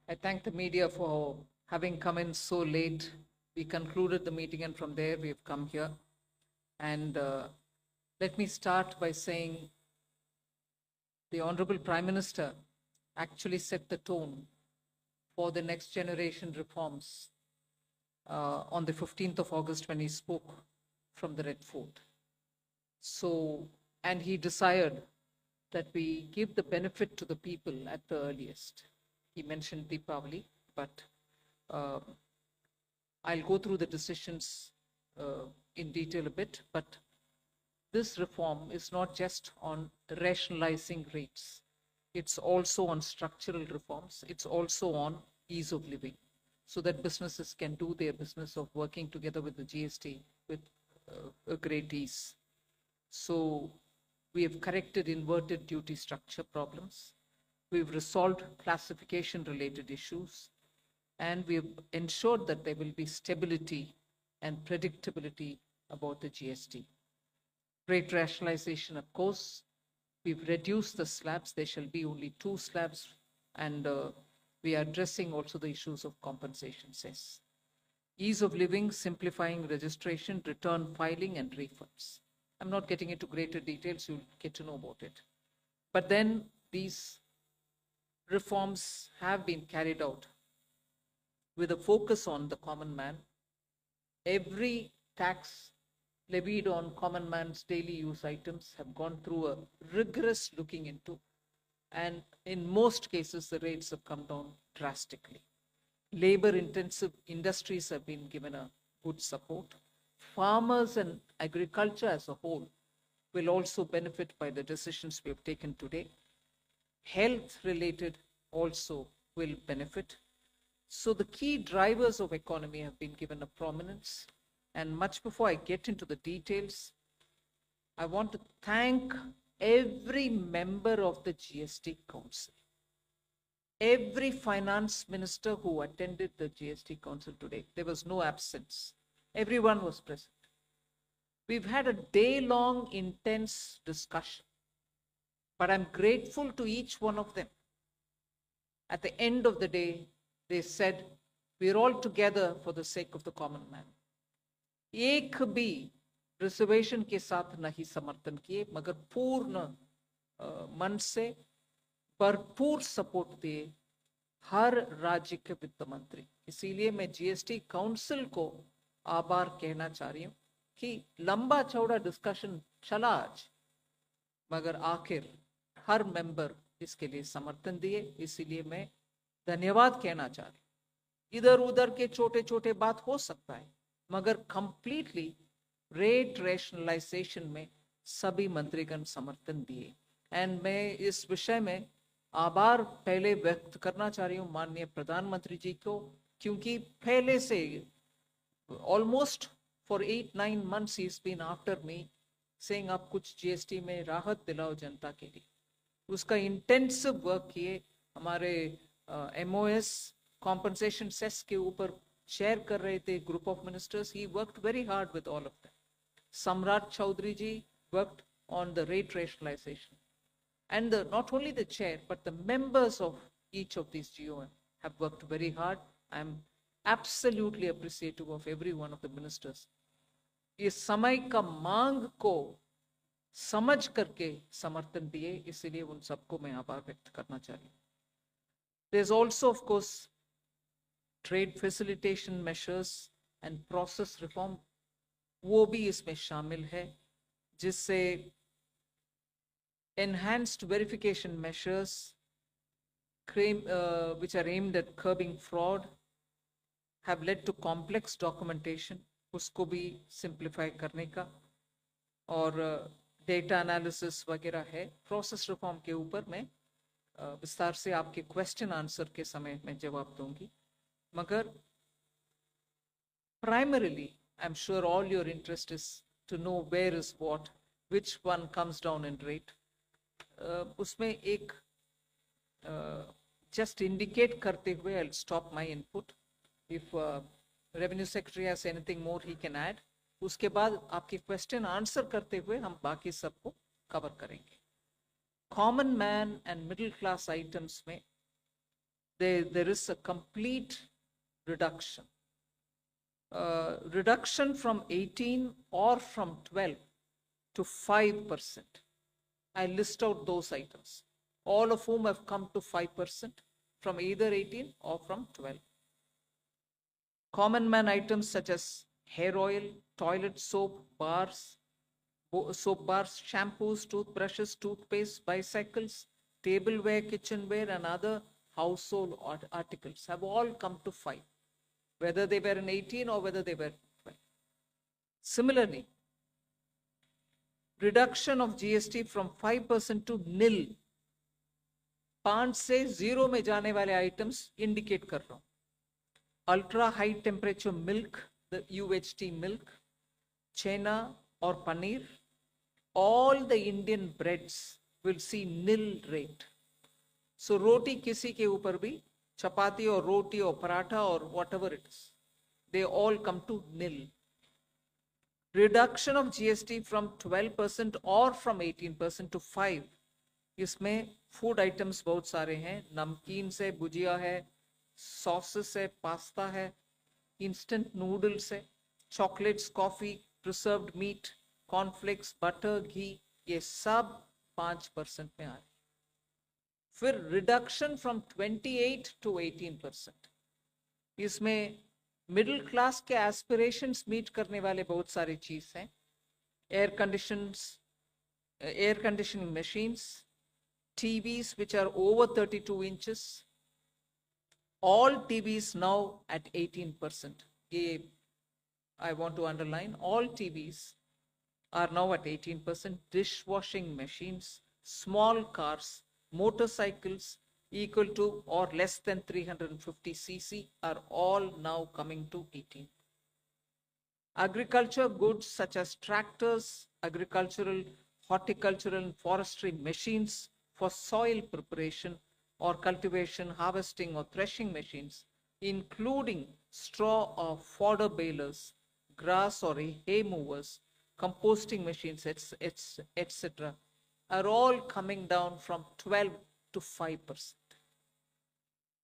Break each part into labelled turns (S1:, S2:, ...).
S1: I thank the media for having come in so late. We concluded the meeting, and from there we have come here. And let me start by saying the Honorable Prime Minister actually set the tone for the next generation reforms on the 15th of August when he spoke from the Red Fort. So, and he desired that we give the benefit to the people at the earliest. He mentioned Deepavali, but uh, I'll go through the decisions in detail a bit. But this reform is not just on rationalizing rates. It's also on structural reforms. It's also on ease of living so that businesses can do their business of working together with the GST with a great ease. So we have corrected inverted duty structure problems. We've resolved classification related issues, and we've ensured that there will be stability and predictability about the GST. Rate rationalization, of course, we've reduced the slabs. There shall be only 2 slabs, and we are addressing also the issues of compensation cess. Ease of living, simplifying registration, return filing, and refunds. I'm not getting into greater details, you'll get to know about it. But then these reforms have been carried out with a focus on the common man. Every tax levied on common man's daily use items have gone through a rigorous looking into, and in most cases, the rates have come down drastically. Labor intensive industries have been given a good support. Farmers and agriculture as a whole will also benefit by the decisions we have taken today. Health related also will benefit. So the key drivers of economy have been given a prominence. And much before I get into the details, I want to thank every member of the GST Council, every finance minister who attended the GST Council today. There was no absence. Everyone was present. We've had a day-long intense discussion, but I'm grateful to each one of them. At the end of the day, they said, we're all together for the sake of the common man. एक भी reservation के साथ नहीं समर्थन किए, मगर पूर्ण मन से भरपूर सपोर्ट दिए हर राज्य के वित्त मंत्री. इसीलिए मैं जीएसटी काउंसिल को आभार कहना चाह रही हूँ कि लंबा चौड़ा डिस्कशन चला आज, मगर आखिर हर मेंबर इसके लिए समर्थन दिए. इसीलिए मैं धन्यवाद कहना चाह रही हूँ. इधर उधर के छोटे छोटे बात हो सकता है, मगर कंप्लीटली रेट रैशनलाइजेशन में सभी मंत्रीगण समर्थन दिए. एंड मैं इस विषय में आभार पहले व्यक्त करना चाह रही हूँ माननीय प्रधानमंत्री जी को, क्योंकि पहले से almost for 8-9 months he been after me saying आप कुछ जीएसटी में राहत दिलाओ जनता के लिए. उसका इंटेंसिव वर्क किए. हमारे एमओएस कॉम्पनसेशन सेस के ऊपर शेयर कर रहे थे group of ministers. He worked very hard with all of them. Samrat Chaudhary ji worked on the rate rationalisation, and not only the chair but the members of each of these GOM have worked very hard. I am absolutely appreciative of every one of the ministers. इस समय का मांग को समझ करके समर्थन दिए, इसलिए उन सबको मैं आभार व्यक्त करना चाह रही हूँ. There's also of course trade facilitation measures and process reform, वो भी इसमें शामिल है, जिससे enhanced verification measures which are aimed at curbing fraud have led to complex documentation, उसको भी simplify करने का, और डेटा एनालिसिस वगैरह है. प्रोसेस रिफॉर्म के ऊपर मैं विस्तार से आपके क्वेश्चन आंसर के समय में जवाब दूंगी. मगर primarily I'm sure all your interest is to know where is what, which one comes down in rate. उसमें एक just indicate करते हुए I'll stop my input. If revenue secretary has anything more he can add. उसके बाद आपके question answer करते हुए हम बाकी सबको कवर करेंगे. Common man and middle class items में there is a complete reduction. Reduction from 18 or from 12 to 5%. I list out those items, all of whom have come to 5% from either 18 or from 12. Common man items such as hair oil, toilet soap, bars, shampoos, toothbrushes, toothpaste, bicycles, tableware, kitchenware, and other household articles have all come to 5, whether they were in 18 or whether they were 12. Similarly, reduction of GST from 5% to nil. 5 से 0 में जाने वाले items indicate कर रहा हूं. Ultra high temperature milk, the UHT milk, chena or paneer, all the Indian breads will see nil rate. So roti kisi ke upar bhi, chapati or roti or paratha or whatever it is, they all come to nil. Reduction of GST from 12% or from 18% to 5. इसमें food items बहुत सारे हैं, नमकीन से भुजिया है, sauces है, pasta है, instant noodles है, chocolates, coffee, preserved meat, cornflakes, butter, ghee, ये सब 5% में आए. फिर रिडक्शन फ्रॉम 28 टू 18%. इसमें मिडिल क्लास के एस्पिरेशंस मीट करने वाले बहुत सारी चीज हैं. Air conditioning machines, TVs which are over 32 inches, all TVs now at 18%. I want to underline, all TVs are now at 18%. Dishwashing machines, small cars, motorcycles equal to or less than 350 cc are all now coming to 18. Agriculture goods such as tractors, agricultural, horticultural and forestry machines for soil preparation or cultivation, harvesting or threshing machines, including straw or fodder balers, grass or hay movers, composting machines, etc., are all coming down from 12 to 5%.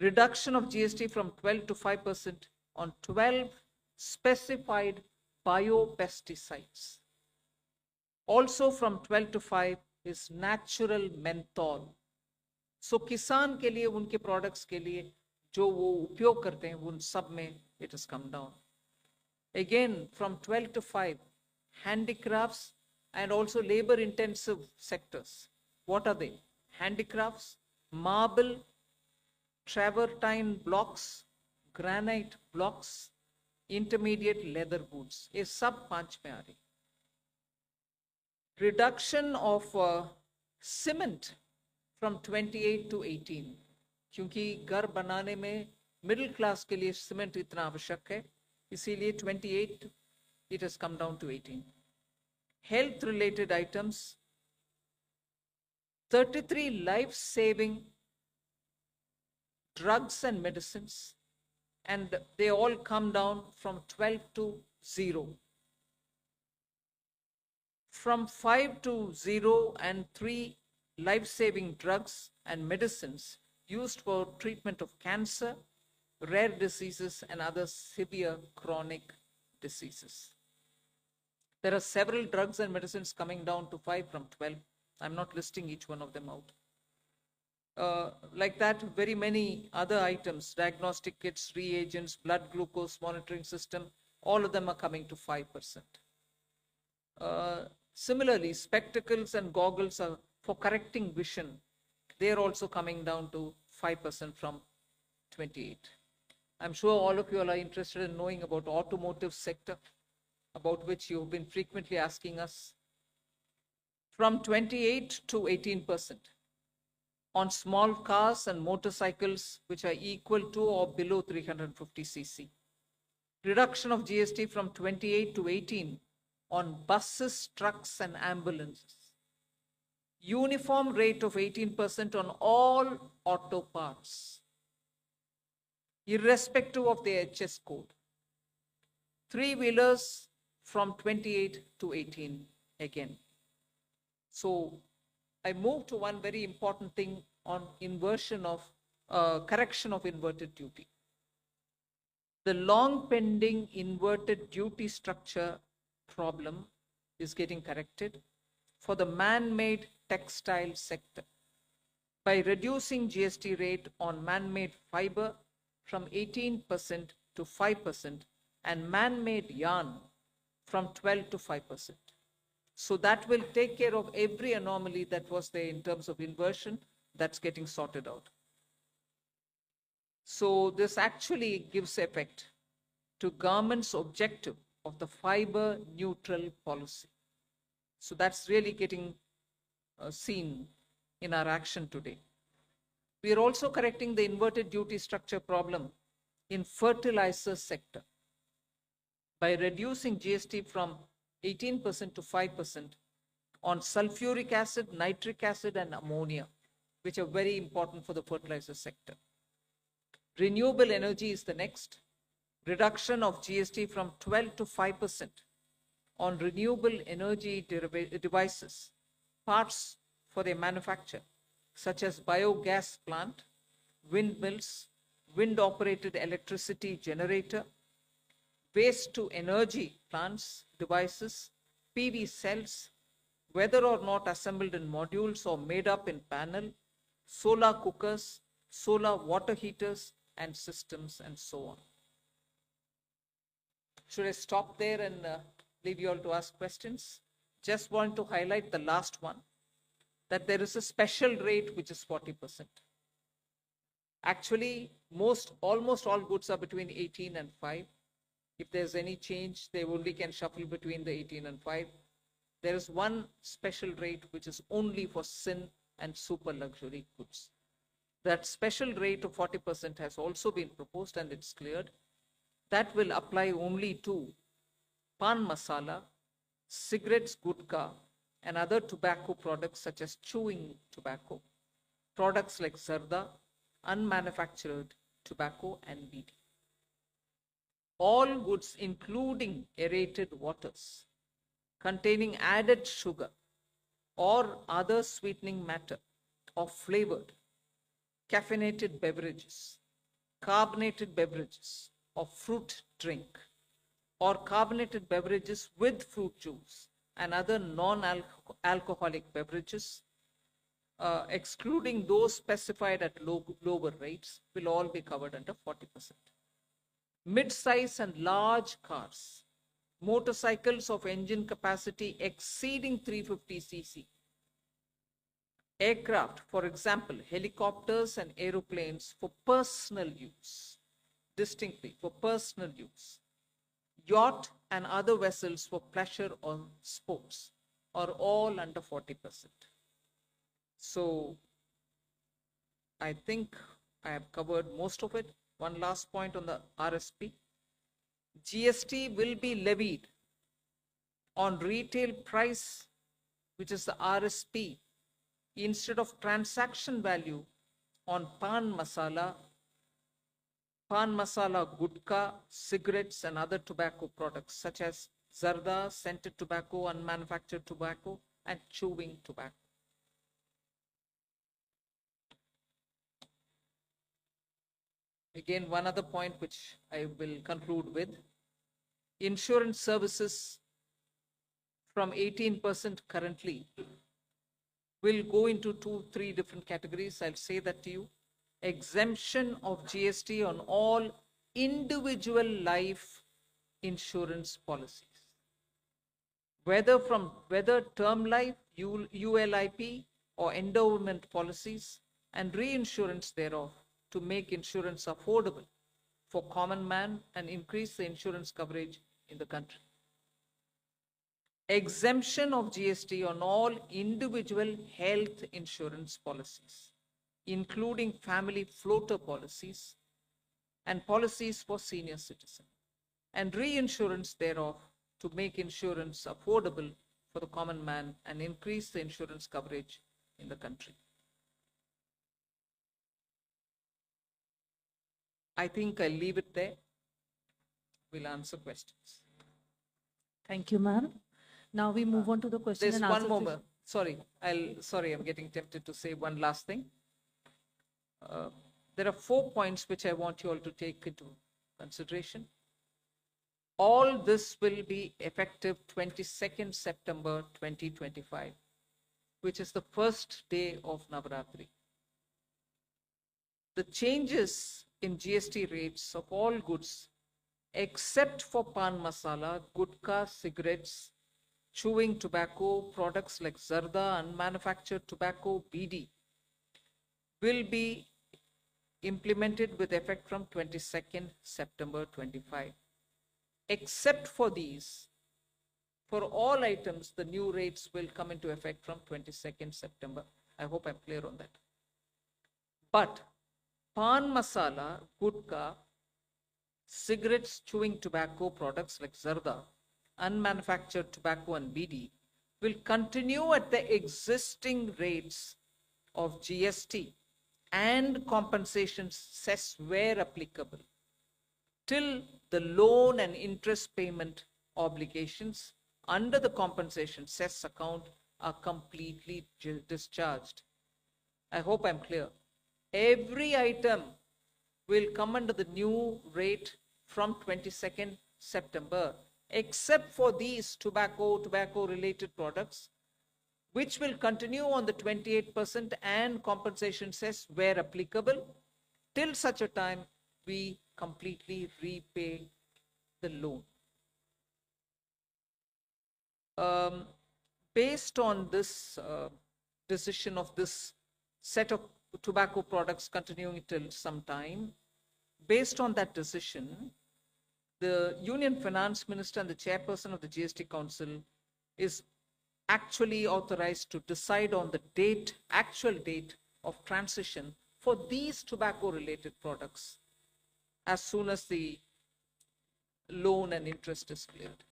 S1: Reduction of GST from 12 to 5% on 12 specified biopesticides. Also from 12 to 5 is natural menthol. So किसान के लिए, उनके products के लिए जो वो उपयोग करते हैं, उन सब में it has come down. Again from 12 to 5, handicrafts and also labor intensive sectors. What are they? Handicrafts, marble, travertine blocks, granite blocks, intermediate leather goods. ये सब 5 में आ रही. Reduction of cement from 28 to 18, क्योंकि घर बनाने में मिडिल क्लास के लिए सीमेंट इतना आवश्यक है, इसीलिए 28 it has come down to 18. Health related items, 33 life saving drugs and medicines, and they all come down from 12 to 0. From 5 to 0 and 3 life-saving drugs and medicines used for treatment of cancer, rare diseases, and other severe chronic diseases. There are several drugs and medicines coming down to 5 from 12. I'm not listing each one of them out. Like that, very many other items, diagnostic kits, reagents, blood glucose monitoring system, all of them are coming to 5%. Similarly, spectacles and goggles are for correcting vision. They are also coming down to 5% from 28. I'm sure all of you are interested in knowing about automotive sector, about which you've been frequently asking us. From 28 to 18% on small cars and motorcycles which are equal to or below 350 cc. Reduction of GST from 28 to 18 on buses, trucks, and ambulances. Uniform rate of 18% on all auto parts, irrespective of the HS code. Three-wheelers from 28 to 18 again. So I move to one very important thing on inversion of correction of inverted duty. The long pending inverted duty structure problem is getting corrected for the man-made textile sector by reducing GST rate on man-made fiber from 18% to 5% and man-made yarn from 12 to 5%. So that will take care of every anomaly that was there in terms of inversion that's getting sorted out. So this actually gives effect to government's objective of the fiber neutral policy. So that's really getting seen in our action today. We are also correcting the inverted duty structure problem in fertilizer sector by reducing GST from 18% to 5% on sulfuric acid, nitric acid, and ammonia, which are very important for the fertilizer sector. Renewable energy is the next. Reduction of GST from 12 to 5% on renewable energy devices, parts for their manufacture, such as biogas plant, windmills, wind-operated electricity generator, waste-to-energy plants, devices, PV cells, whether or not assembled in modules or made up in panel, solar cookers, solar water heaters, and systems, and so on. Should I stop there and leave you all to ask questions? Just want to highlight the last one, that there is a special rate which is 40%. Actually, almost all goods are between 18 and 5. If there's any change, they only can shuffle between the 18 and 5. There is one special rate which is only for sin and super luxury goods. That special rate of 40% has also been proposed and it's cleared. That will apply only to pan masala, cigarettes, gutka, and other tobacco products such as chewing tobacco, products like zarda, unmanufactured tobacco, and BD. All goods, including aerated waters, containing added sugar or other sweetening matter or flavored, caffeinated beverages, carbonated beverages, or fruit drink, or carbonated beverages with fruit juice and other non-alcoholic beverages, excluding those specified at lower rates, will all be covered under 40%. Mid-size and large cars, motorcycles of engine capacity exceeding 350 cc, aircraft, for example, helicopters and aeroplanes for personal use, distinctly for personal use, yacht and other vessels for pleasure or sports are all under 40%. So I think I have covered most of it. One last point on the RSP. GST will be levied on retail price, which is the RSP, instead of transaction value on pan masala, gutka, cigarettes, and other tobacco products such as zarda, scented tobacco, unmanufactured tobacco, and chewing tobacco. Again, one other point which I will conclude with. Insurance services from 18% currently will go into 2-3 different categories. I'll say that to you. Exemption of GST on all individual life insurance policies, whether term life, ULIP, or endowment policies, and reinsurance thereof, to make insurance affordable for common man and increase the insurance coverage in the country. Exemption of GST on all individual health insurance policies, including family floater policies and policies for senior citizens, and reinsurance thereof to make insurance affordable for the common man and increase the insurance coverage in the country. I think I'll leave it there. We'll answer questions.
S2: Thank you, ma'am. Now we move on to the question
S1: There's
S2: and answer.
S1: one more. Sorry, I'm getting tempted to say one last thing. there are 4 points which I want you all to take into consideration. All this will be effective 22nd September 2025, which is the first day of Navaratri. The changes in GST rates of all goods, except for pan masala, gutka, cigarettes, chewing tobacco, products like zarda, unmanufactured tobacco, BD, will be implemented with effect from 22nd September 25. Except for these, for all items, the new rates will come into effect from 22nd September. I hope I'm clear on that. But pan masala, gutka, cigarettes, chewing tobacco, products like zarda, unmanufactured tobacco and BD will continue at the existing rates of GST and compensation cess where applicable till the loan and interest payment obligations under the compensation cess account are completely discharged. I hope I'm clear. Every item will come under the new rate from 22nd September, except for these tobacco-related products, which will continue on the 28% and compensation cess where applicable, till such a time we completely repay the loan. Based on this decision of this set of tobacco products continuing till some time, based on that decision, the Union Finance Minister and the Chairperson of the GST Council is actually authorized to decide on the date, actual date of transition for these tobacco-related products as soon as the loan and interest is cleared.